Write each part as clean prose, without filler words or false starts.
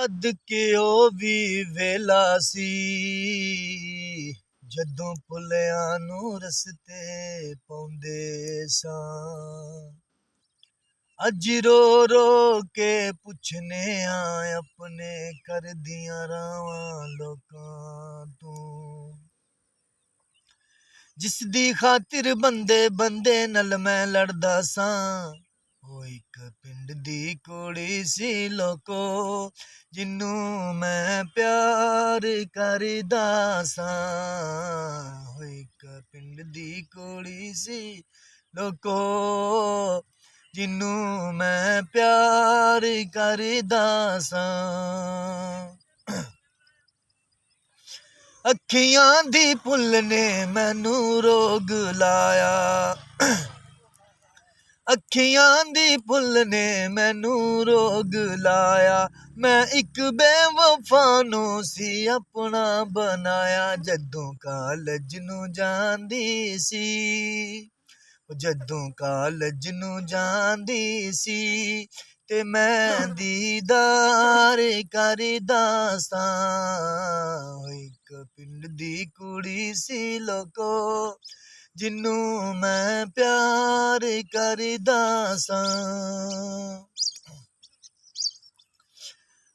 सदके ओ भी वेला सी जदों पुलियां नूं रस्ते पाउंदे सां। अज रो रो के पुछने अपने कर दियां रावां लोकां तों। जिस दी खातिर बंदे बंदे नल मैं लड़दा सां ओ इक पिंड दी कुड़ी सी लोको जिन्नू मैं प्यार करदा सां। ओ इक पिंड दी कुड़ी सी लोको जिन्नू मैं प्यार करदा सां। अखियां दी भुल्ल ने मैनू रोग लाया अखियां दी भुल्ल ने मैनू रोग लाया। मैं इक बेवफा नू सी अपना बनाया जदों कालज नू जांदी सी जदों कालज नू जांदी सी ते मैं दीदार करदा सां। इक पिंड दी कुड़ी सी लोको जिन्नू मैं प्यार करदा सां।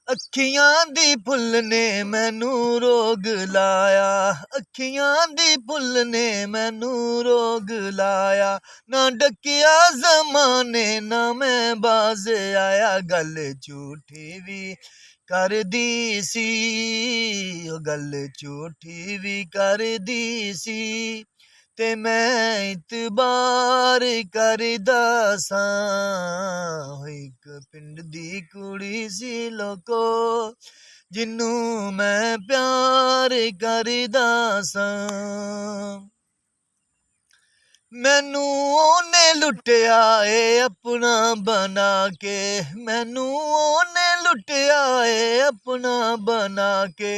अखियां दी भुल्ल ने मैनू रोग लाया अखियां दी भुल्ल ने मैनू रोग लाया। ना डकिया ज़माने ना मैं बाज आया गल झूठी भी करदी सी गल झूठी भी करदी सी ते मैं इतबार करदा सां। इक पिंड दी कुड़ी सी लोको जिन्नू मैं प्यार करदा सां। मैनू ओने लुटिया अपना बना के मैनू ओने लुटिया अपना बना के।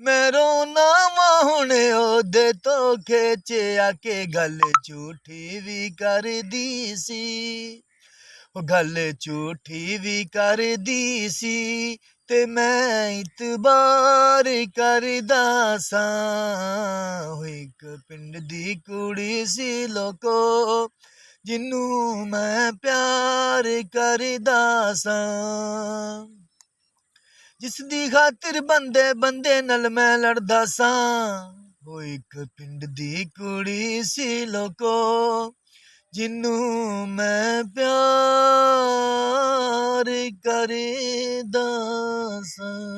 मैं रोना वा हुण ओदे तो खेचिया के गल झूठी भी करदी सी गल झूठी भी करदी सी ते मैं इतबार करदा सां। इक पिंड दी कुड़ी सी लोको जिन्नू मैं प्यार करदा सां। जिस दी खातिर बंदे बंदे नल मैं लड़दा सां ओ इक पिंड दी कुड़ी सी लोको जिन्नू मैं प्यार करदा सां।